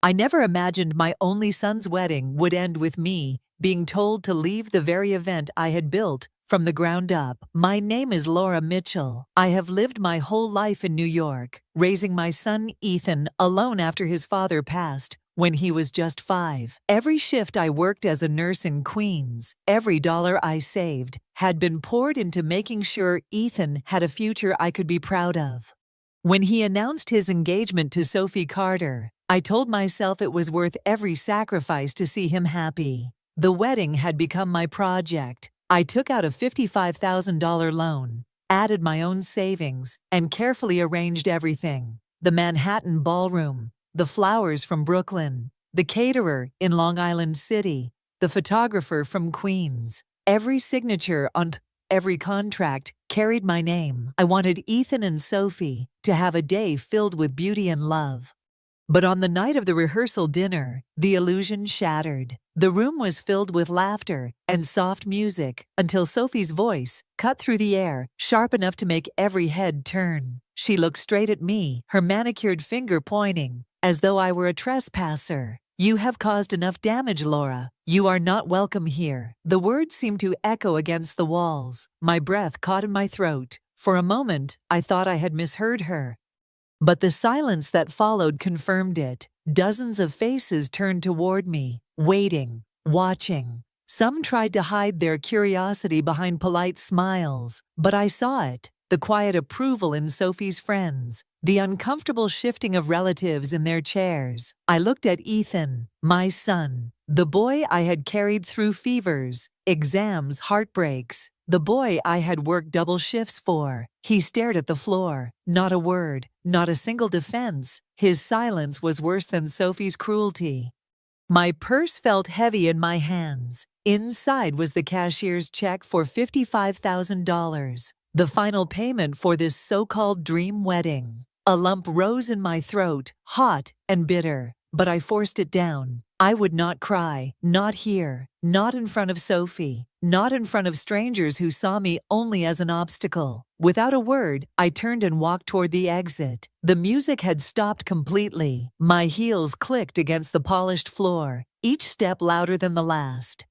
I never imagined my only son's wedding would end with me being told to leave the very event I had built from the ground up. My name is Laura Mitchell. I have lived my whole life in New York, raising my son Ethan alone after his father passed when he was just 5. Every shift I worked as a nurse in Queens, every dollar I saved, had been poured into making sure Ethan had a future I could be proud of. When he announced his engagement to Sophie Carter, I told myself it was worth every sacrifice to see him happy. The wedding had become my project. I took out a $55,000 loan, added my own savings, and carefully arranged everything. The Manhattan ballroom, the flowers from Brooklyn, the caterer in Long Island City, the photographer from Queens. Every signature on every contract carried my name. I wanted Ethan and Sophie to have a day filled with beauty and love. But on the night of the rehearsal dinner, the illusion shattered. The room was filled with laughter and soft music until Sophie's voice cut through the air, sharp enough to make every head turn. She looked straight at me, her manicured finger pointing, as though I were a trespasser. "You have caused enough damage, Laura. You are not welcome here." The words seemed to echo against the walls. My breath caught in my throat. For a moment, I thought I had misheard her. But the silence that followed confirmed it. Dozens of faces turned toward me, waiting, watching. Some tried to hide their curiosity behind polite smiles, but I saw it. The quiet approval in Sophie's friends, the uncomfortable shifting of relatives in their chairs. I looked at Ethan, my son, the boy I had carried through fevers, exams, heartbreaks, the boy I had worked double shifts for. He stared at the floor. Not a word, not a single defense. His silence was worse than Sophie's cruelty. My purse felt heavy in my hands. Inside was the cashier's check for $55,000, the final payment for this so-called dream wedding. A lump rose in my throat, hot and bitter, but I forced it down. I would not cry, not here, not in front of Sophie, not in front of strangers who saw me only as an obstacle. Without a word, I turned and walked toward the exit. The music had stopped completely. My heels clicked against the polished floor, each step louder than the last.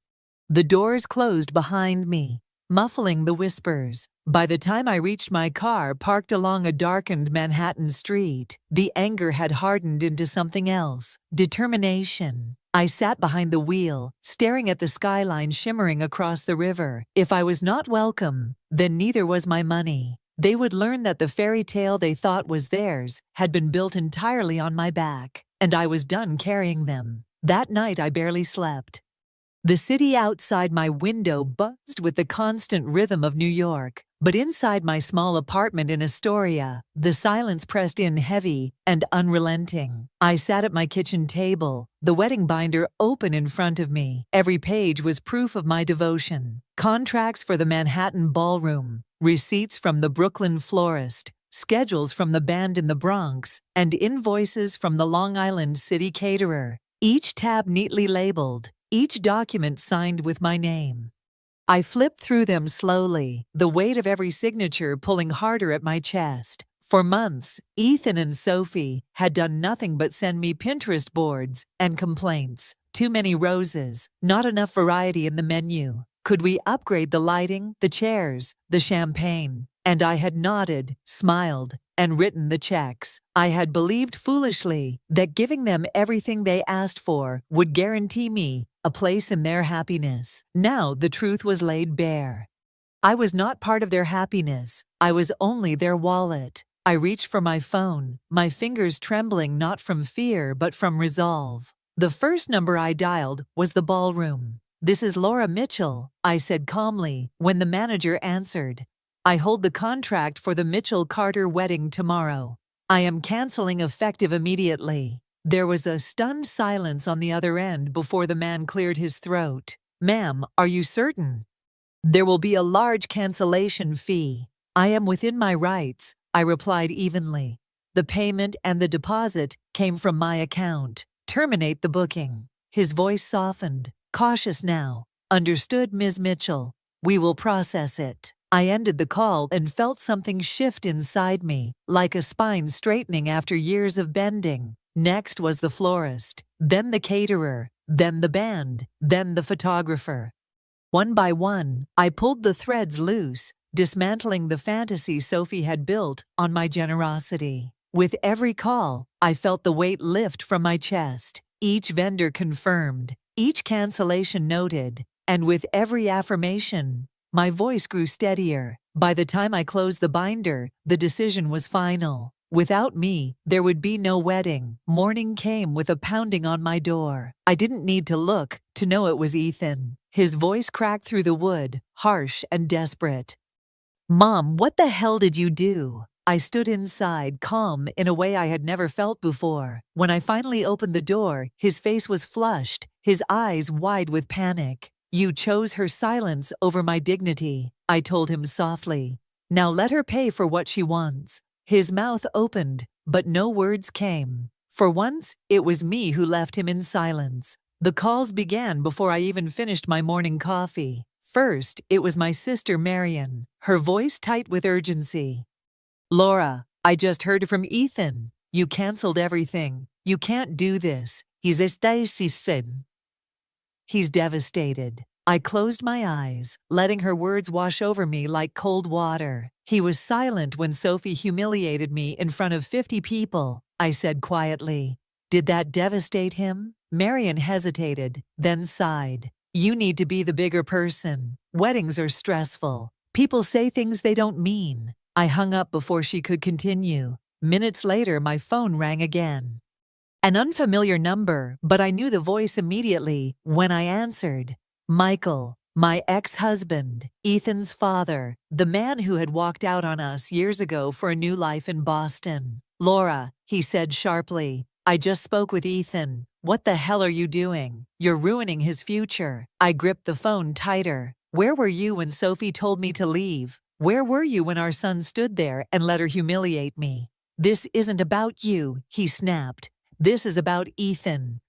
The doors closed behind me, muffling the whispers. By the time I reached my car parked along a darkened Manhattan street, the anger had hardened into something else, determination. I sat behind the wheel, staring at the skyline shimmering across the river. If I was not welcome, then neither was my money. They would learn that the fairy tale they thought was theirs had been built entirely on my back, and I was done carrying them. That night I barely slept. The city outside my window buzzed with the constant rhythm of New York, but inside my small apartment in Astoria, the silence pressed in heavy and unrelenting. I sat at my kitchen table, the wedding binder open in front of me. Every page was proof of my devotion. Contracts for the Manhattan ballroom, receipts from the Brooklyn florist, schedules from the band in the Bronx, and invoices from the Long Island City caterer. Each tab neatly labeled, each document signed with my name. I flipped through them slowly, the weight of every signature pulling harder at my chest. For months, Ethan and Sophie had done nothing but send me Pinterest boards and complaints. Too many roses, not enough variety in the menu. Could we upgrade the lighting, the chairs, the champagne? And I had nodded, smiled, and written the checks. I had believed foolishly that giving them everything they asked for would guarantee me a place in their happiness. Now the truth was laid bare. I was not part of their happiness. I was only their wallet. I reached for my phone, my fingers trembling not from fear but from resolve. The first number I dialed was the ballroom. "This is Laura Mitchell," I said calmly when the manager answered. "I hold the contract for the Mitchell-Carter wedding tomorrow. I am canceling effective immediately." There was a stunned silence on the other end before the man cleared his throat. "Ma'am, are you certain?" "There will be a large cancellation fee." "I am within my rights," I replied evenly. "The payment and the deposit came from my account. Terminate the booking." His voice softened, cautious now. "Understood, Ms. Mitchell. We will process it." I ended the call and felt something shift inside me, like a spine straightening after years of bending. Next was the florist, then the caterer, then the band, then the photographer. One by one, I pulled the threads loose, dismantling the fantasy Sophie had built on my generosity. With every call, I felt the weight lift from my chest. Each vendor confirmed, each cancellation noted, and with every affirmation, my voice grew steadier. By the time I closed the binder, the decision was final. Without me, there would be no wedding. Morning came with a pounding on my door. I didn't need to look to know it was Ethan. His voice cracked through the wood, harsh and desperate. "Mom, what the hell did you do?" I stood inside, calm in a way I had never felt before. When I finally opened the door, his face was flushed, his eyes wide with panic. "You chose her silence over my dignity," I told him softly. "Now let her pay for what she wants." His mouth opened, but no words came. For once, it was me who left him in silence. The calls began before I even finished my morning coffee. First, it was my sister Marion, her voice tight with urgency. "Laura, I just heard from Ethan. You canceled everything. You can't do this. He's devastated." I closed my eyes, letting her words wash over me like cold water. "He was silent when Sophie humiliated me in front of 50 people, I said quietly. "Did that devastate him?" Marion hesitated, then sighed. "You need to be the bigger person. Weddings are stressful. People say things they don't mean." I hung up before she could continue. Minutes later, my phone rang again. An unfamiliar number, but I knew the voice immediately when I answered. Michael, my ex-husband, Ethan's father, the man who had walked out on us years ago for a new life in Boston. "Laura," he said sharply, "I just spoke with Ethan. What the hell are you doing? You're ruining his future." I gripped the phone tighter. "Where were you when Sophie told me to leave? Where were you when our son stood there and let her humiliate me?" "This isn't about you," he snapped. "This is about Ethan.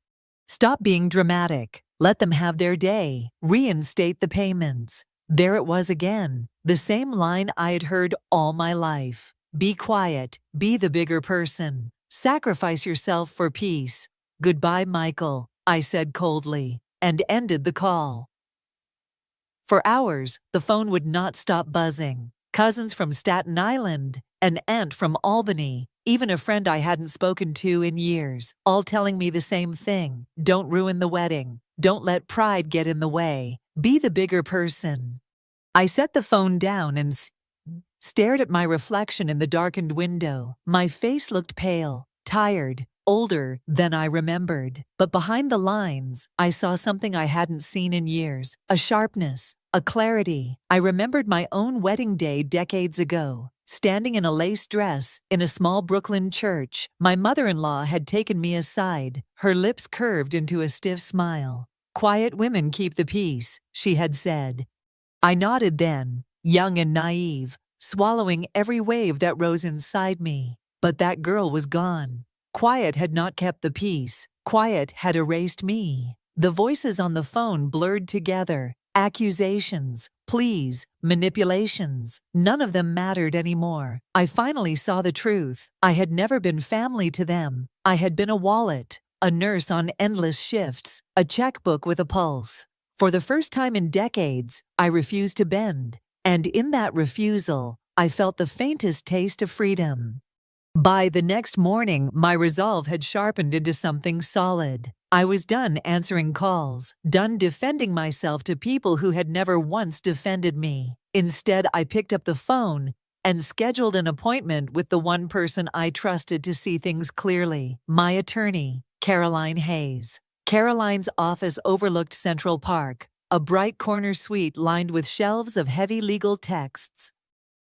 Stop being dramatic. Let them have their day. Reinstate the payments." There it was again, the same line I had heard all my life. "Be quiet. Be the bigger person. Sacrifice yourself for peace." "Goodbye, Michael," I said coldly, and ended the call. For hours, the phone would not stop buzzing. Cousins from Staten Island, an aunt from Albany, even a friend I hadn't spoken to in years, all telling me the same thing. Don't ruin the wedding. Don't let pride get in the way. Be the bigger person. I set the phone down and stared at my reflection in the darkened window. My face looked pale, tired, older than I remembered. But behind the lines, I saw something I hadn't seen in years, a sharpness, a clarity. I remembered my own wedding day decades ago. Standing in a lace dress in a small Brooklyn church, my mother-in-law had taken me aside, her lips curved into a stiff smile. "Quiet women keep the peace," she had said. I nodded then, young and naive, swallowing every wave that rose inside me. But that girl was gone. Quiet had not kept the peace. Quiet had erased me. The voices on the phone blurred together. Accusations, pleas, manipulations. None of them mattered anymore. I finally saw the truth. I had never been family to them. I had been a wallet, a nurse on endless shifts, a checkbook with a pulse. For the first time in decades, I refused to bend. And in that refusal, I felt the faintest taste of freedom. By the next morning, my resolve had sharpened into something solid. I was done answering calls, done defending myself to people who had never once defended me. Instead, I picked up the phone and scheduled an appointment with the one person I trusted to see things clearly, my attorney, Caroline Hayes. Caroline's office overlooked Central Park, a bright corner suite lined with shelves of heavy legal texts.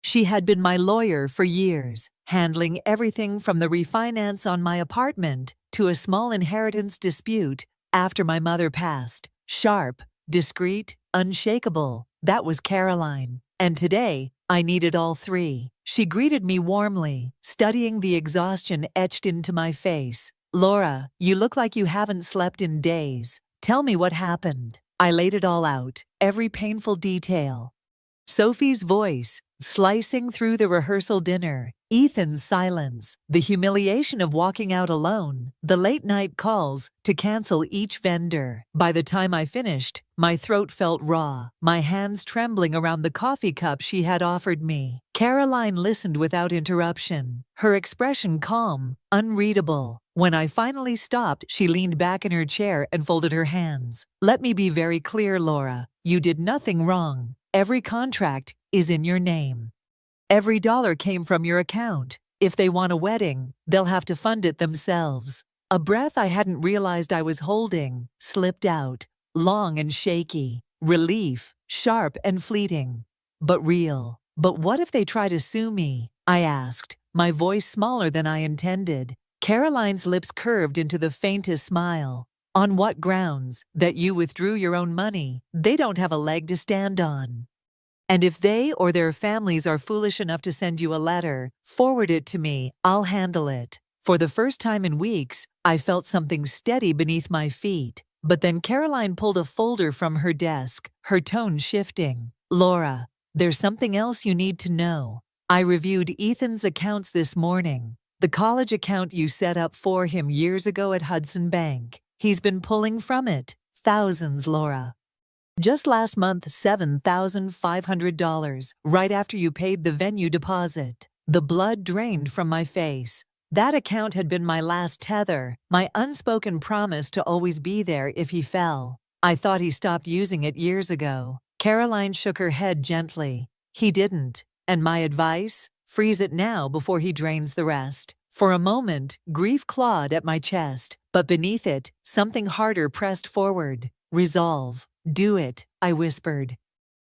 She had been my lawyer for years, handling everything from the refinance on my apartment to a small inheritance dispute after my mother passed. Sharp, discreet, unshakable. That was Caroline. And today, I needed all three. She greeted me warmly, studying the exhaustion etched into my face. "Laura, you look like you haven't slept in days. Tell me what happened." I laid it all out, every painful detail. Sophie's voice, slicing through the rehearsal dinner, Ethan's silence, the humiliation of walking out alone, the late-night calls to cancel each vendor. By the time I finished, my throat felt raw, my hands trembling around the coffee cup she had offered me. Caroline listened without interruption, her expression calm, unreadable. When I finally stopped, she leaned back in her chair and folded her hands. "Let me be very clear, Laura. You did nothing wrong. Every contract is in your name. Every dollar came from your account. If they want a wedding, they'll have to fund it themselves." A breath I hadn't realized I was holding slipped out, long and shaky, relief, sharp and fleeting, but real. "But what if they try to sue me?" I asked, my voice smaller than I intended. Caroline's lips curved into the faintest smile. "On what grounds? That you withdrew your own money? They don't have a leg to stand on. And if they or their families are foolish enough to send you a letter, forward it to me. I'll handle it." For the first time in weeks, I felt something steady beneath my feet. But then Caroline pulled a folder from her desk, her tone shifting. "Laura, there's something else you need to know. I reviewed Ethan's accounts this morning. The college account you set up for him years ago at Hudson Bank. He's been pulling from it. Thousands, Laura. Just last month, $7,500, right after you paid the venue deposit." The blood drained from my face. That account had been my last tether, my unspoken promise to always be there if he fell. "I thought he stopped using it years ago." Caroline shook her head gently. "He didn't. And my advice? Freeze it now before he drains the rest." For a moment, grief clawed at my chest, but beneath it, something harder pressed forward. "Resolve. Do it," I whispered.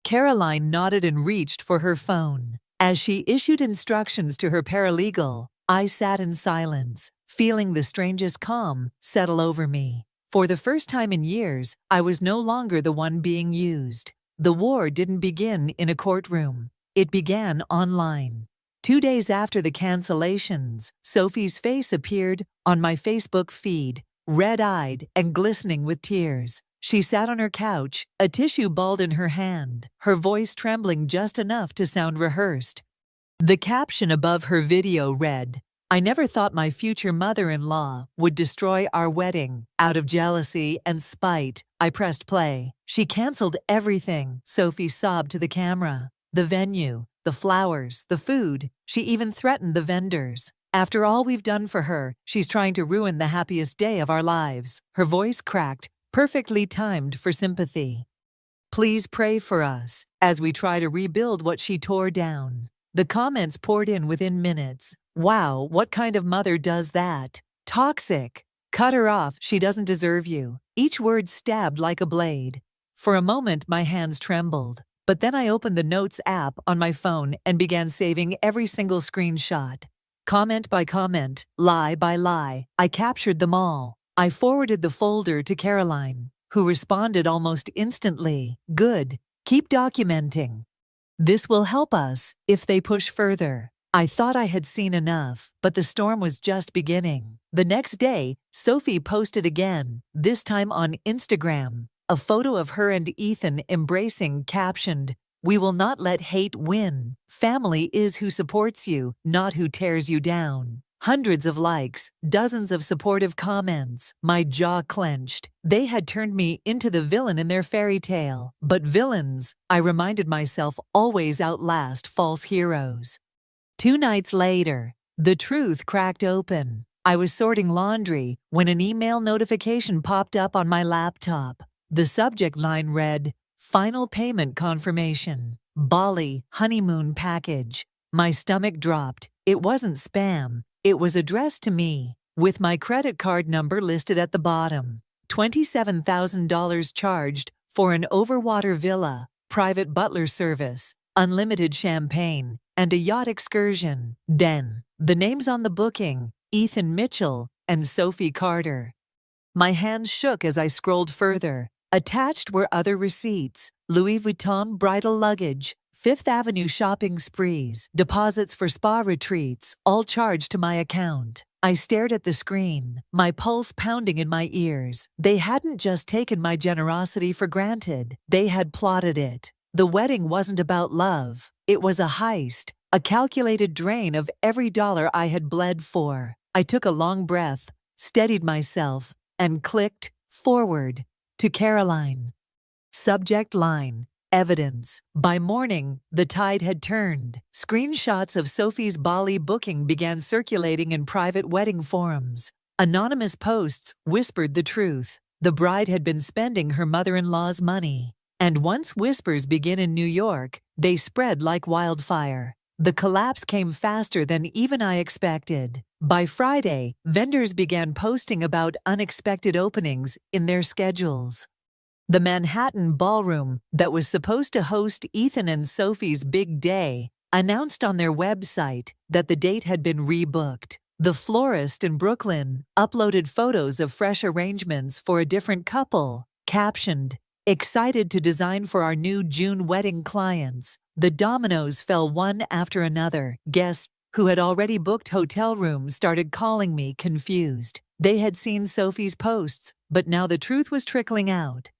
Caroline nodded and reached for her phone. As she issued instructions to her paralegal, I sat in silence, feeling the strangest calm settle over me. For the first time in years, I was no longer the one being used. The war didn't begin in a courtroom. It began online. 2 days after the cancellations, Sophie's face appeared on my Facebook feed, red-eyed and glistening with tears. She sat on her couch, a tissue balled in her hand, her voice trembling just enough to sound rehearsed. The caption above her video read, "I never thought my future mother-in-law would destroy our wedding out of jealousy and spite." I pressed play. "She canceled everything," Sophie sobbed to the camera. "The venue, the flowers, the food. She even threatened the vendors. After all we've done for her, she's trying to ruin the happiest day of our lives." Her voice cracked, perfectly timed for sympathy. "Please pray for us as we try to rebuild what she tore down." The comments poured in within minutes. "Wow, what kind of mother does that? Toxic. Cut her off, she doesn't deserve you." Each word stabbed like a blade. For a moment, my hands trembled. But then I opened the Notes app on my phone and began saving every single screenshot. Comment by comment, lie by lie, I captured them all. I forwarded the folder to Caroline, who responded almost instantly. "Good. Keep documenting. This will help us if they push further." I thought I had seen enough, but the storm was just beginning. The next day, Sophie posted again, this time on Instagram, a photo of her and Ethan embracing, captioned, "We will not let hate win. Family is who supports you, not who tears you down." Hundreds of likes, dozens of supportive comments. My jaw clenched. They had turned me into the villain in their fairy tale. But villains, I reminded myself, always outlast false heroes. 2 nights later, the truth cracked open. I was sorting laundry when an email notification popped up on my laptop. The subject line read, "Final payment confirmation. Bali honeymoon package." My stomach dropped. It wasn't spam. It was addressed to me, with my credit card number listed at the bottom. $27,000 charged for an overwater villa, private butler service, unlimited champagne, and a yacht excursion. Then, the names on the booking, Ethan Mitchell and Sophie Carter. My hands shook as I scrolled further. Attached were other receipts, Louis Vuitton bridal luggage, Fifth Avenue shopping sprees, deposits for spa retreats, all charged to my account. I stared at the screen, my pulse pounding in my ears. They hadn't just taken my generosity for granted, they had plotted it. The wedding wasn't about love. It was a heist, A calculated drain of every dollar I had bled for. I took a long breath, steadied myself, and clicked forward to Caroline. Subject line: evidence. By morning, the tide had turned. Screenshots of Sophie's Bali booking began circulating in private wedding forums. Anonymous posts whispered the truth. The bride had been spending her mother-in-law's money. And once whispers begin in New York, they spread like wildfire. The collapse came faster than even I expected. By Friday, vendors began posting about unexpected openings in their schedules. The Manhattan ballroom that was supposed to host Ethan and Sophie's big day announced on their website that the date had been rebooked. The florist in Brooklyn uploaded photos of fresh arrangements for a different couple, captioned, "Excited to design for our new June wedding clients." The dominoes fell one after another. Guests who had already booked hotel rooms started calling me confused. They had seen Sophie's posts, but now the truth was trickling out.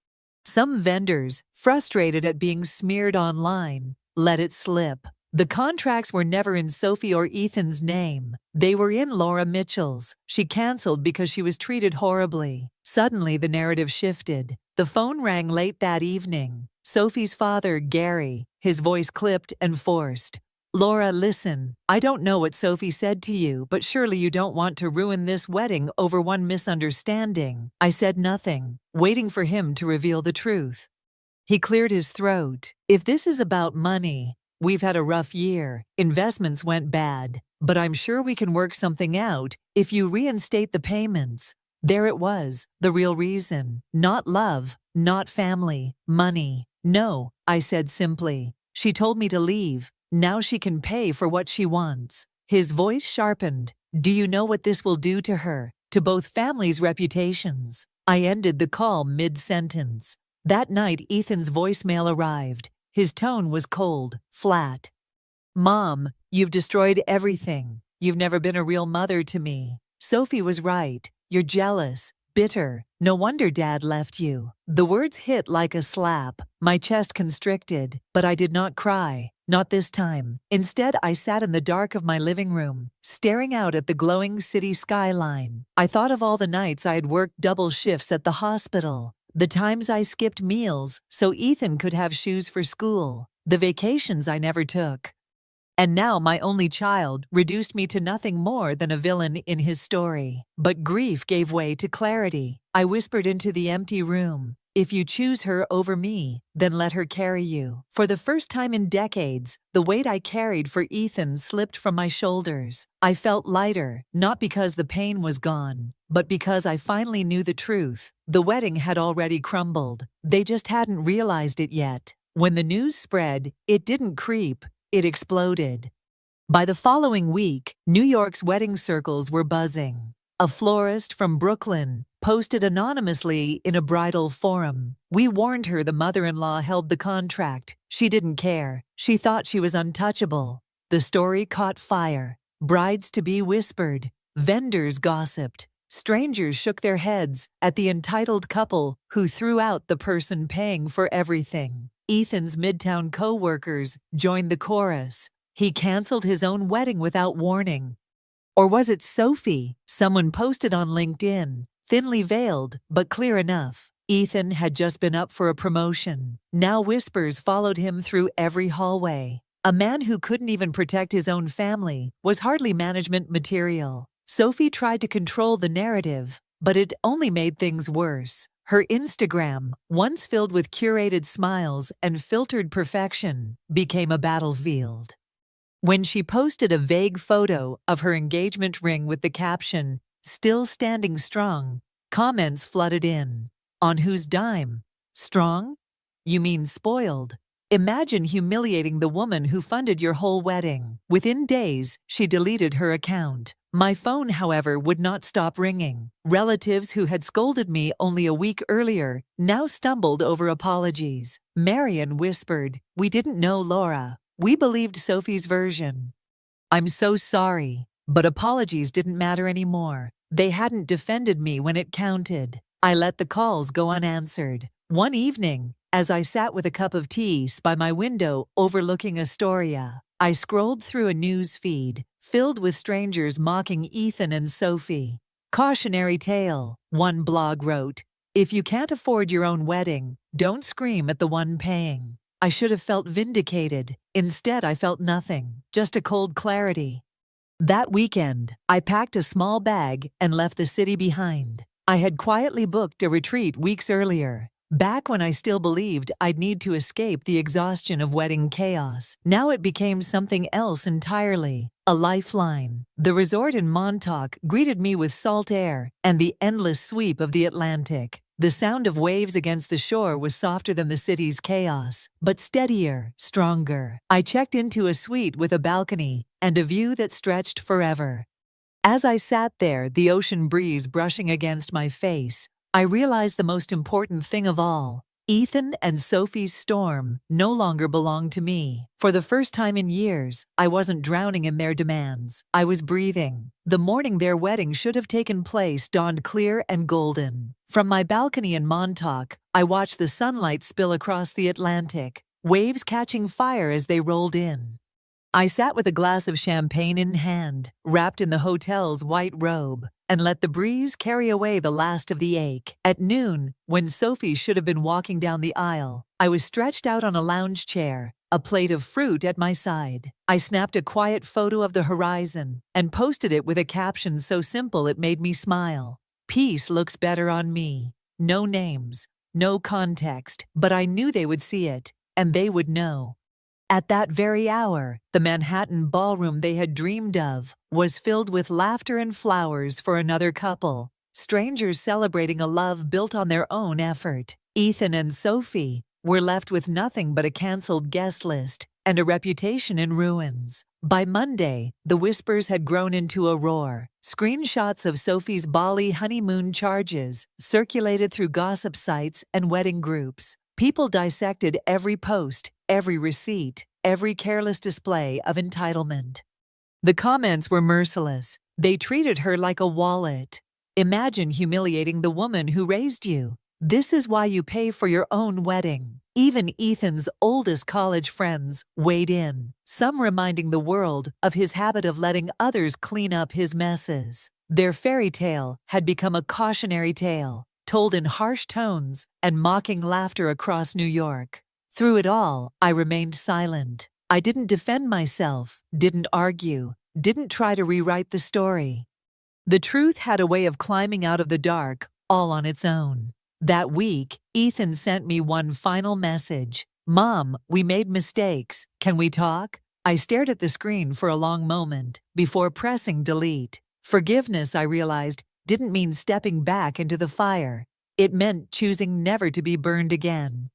Some vendors, frustrated at being smeared online, let it slip. The contracts were never in Sophie or Ethan's name. They were in Laura Mitchell's. She canceled because she was treated horribly. Suddenly, the narrative shifted. The phone rang late that evening. Sophie's father, Gary, his voice clipped and forced. "Laura, listen. I don't know what Sophie said to you, but surely you don't want to ruin this wedding over one misunderstanding." I said nothing, waiting for him to reveal the truth. He cleared his throat. "If this is about money, we've had a rough year. Investments went bad, but I'm sure we can work something out if you reinstate the payments." There it was, the real reason. Not love, not family, money. "No," I said simply. "She told me to leave. Now she can pay for what she wants." His voice sharpened. "Do you know what this will do to her, to both families' reputations?" I ended the call mid-sentence. That night, Ethan's voicemail arrived. His tone was cold, flat. "Mom, you've destroyed everything. You've never been a real mother to me. Sophie was right. You're jealous, bitter. No wonder Dad left you." The words hit like a slap. My chest constricted, but I did not cry. Not this time. Instead, I sat in the dark of my living room, staring out at the glowing city skyline. I thought of all the nights I had worked double shifts at the hospital, the times I skipped meals so Ethan could have shoes for school, the vacations I never took. And now my only child reduced me to nothing more than a villain in his story. But grief gave way to clarity. I whispered into the empty room, "If you choose her over me, then let her carry you." For the first time in decades, the weight I carried for Ethan slipped from my shoulders. I felt lighter, not because the pain was gone, but because I finally knew the truth. The wedding had already crumbled. They just hadn't realized it yet. When the news spread, it didn't creep. It exploded. By the following week, New York's wedding circles were buzzing. A florist from Brooklyn posted anonymously in a bridal forum. "We warned her the mother-in-law held the contract. She didn't care. She thought she was untouchable." The story caught fire. Brides-to-be whispered. Vendors gossiped. Strangers shook their heads at the entitled couple who threw out the person paying for everything. Ethan's Midtown co-workers joined the chorus. He canceled his own wedding without warning. Or was it Sophie? Someone posted on LinkedIn, thinly veiled but clear enough. Ethan had just been up for a promotion. Now whispers followed him through every hallway. A man who couldn't even protect his own family was hardly management material. Sophie tried to control the narrative, but it only made things worse. Her Instagram, once filled with curated smiles and filtered perfection, became a battlefield. When she posted a vague photo of her engagement ring with the caption, "Still standing strong," comments flooded in. On whose dime? Strong? You mean spoiled? Imagine humiliating the woman who funded your whole wedding. Within days, she deleted her account. My phone, however, would not stop ringing. Relatives who had scolded me only a week earlier now stumbled over apologies. Marion whispered, "We didn't know Laura. We believed Sophie's version." "I'm so sorry." But apologies didn't matter anymore. They hadn't defended me when it counted. I let the calls go unanswered. One evening, as I sat with a cup of tea by my window overlooking Astoria, I scrolled through a news feed filled with strangers mocking Ethan and Sophie. Cautionary tale, one blog wrote. If you can't afford your own wedding, don't scream at the one paying. I should have felt vindicated. Instead, I felt nothing, just a cold clarity. That weekend, I packed a small bag and left the city behind. I had quietly booked a retreat weeks earlier, back when I still believed I'd need to escape the exhaustion of wedding chaos. Now it became something else entirely, a lifeline. The resort in Montauk greeted me with salt air and the endless sweep of the Atlantic. The sound of waves against the shore was softer than the city's chaos, but steadier, stronger. I checked into a suite with a balcony and a view that stretched forever. As I sat there, the ocean breeze brushing against my face, I realized the most important thing of all. Ethan and Sophie's storm no longer belonged to me. For the first time in years, I wasn't drowning in their demands. I was breathing. The morning their wedding should have taken place dawned clear and golden. From my balcony in Montauk, I watched the sunlight spill across the Atlantic, waves catching fire as they rolled in. I sat with a glass of champagne in hand, wrapped in the hotel's white robe, and let the breeze carry away the last of the ache. At noon, when Sophie should have been walking down the aisle, I was stretched out on a lounge chair, a plate of fruit at my side. I snapped a quiet photo of the horizon and posted it with a caption so simple it made me smile. Peace looks better on me. No names, no context, but I knew they would see it, and they would know. At that very hour, the Manhattan ballroom they had dreamed of was filled with laughter and flowers for another couple, strangers celebrating a love built on their own effort. Ethan and Sophie were left with nothing but a canceled guest list and a reputation in ruins. By Monday, the whispers had grown into a roar. Screenshots of Sophie's Bali honeymoon charges circulated through gossip sites and wedding groups. People dissected every post, every receipt, every careless display of entitlement. The comments were merciless. They treated her like a wallet. Imagine humiliating the woman who raised you. This is why you pay for your own wedding. Even Ethan's oldest college friends weighed in, some reminding the world of his habit of letting others clean up his messes. Their fairy tale had become a cautionary tale, told in harsh tones and mocking laughter across New York. Through it all, I remained silent. I didn't defend myself, didn't argue, didn't try to rewrite the story. The truth had a way of climbing out of the dark, all on its own. That week, Ethan sent me one final message. Mom, we made mistakes. Can we talk? I stared at the screen for a long moment before pressing delete. Forgiveness, I realized, didn't mean stepping back into the fire. It meant choosing never to be burned again.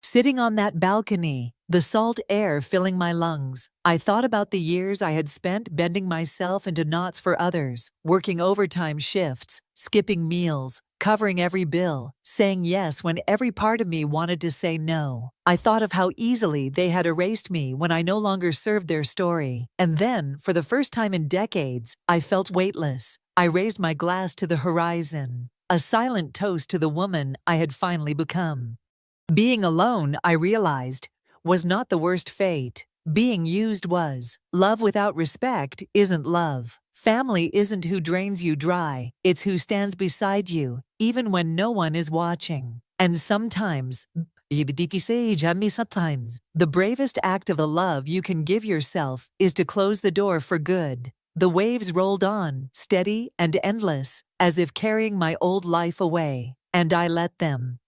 Sitting on that balcony, the salt air filling my lungs, I thought about the years I had spent bending myself into knots for others, working overtime shifts, skipping meals, covering every bill, saying yes when every part of me wanted to say no. I thought of how easily they had erased me when I no longer served their story. And then, for the first time in decades, I felt weightless. I raised my glass to the horizon, a silent toast to the woman I had finally become. Being alone, I realized, was not the worst fate. Being used was. Love without respect isn't love. Family isn't who drains you dry, it's who stands beside you, even when no one is watching. And sometimes, the bravest act of the love you can give yourself is to close the door for good. The waves rolled on, steady and endless, as if carrying my old life away, and I let them.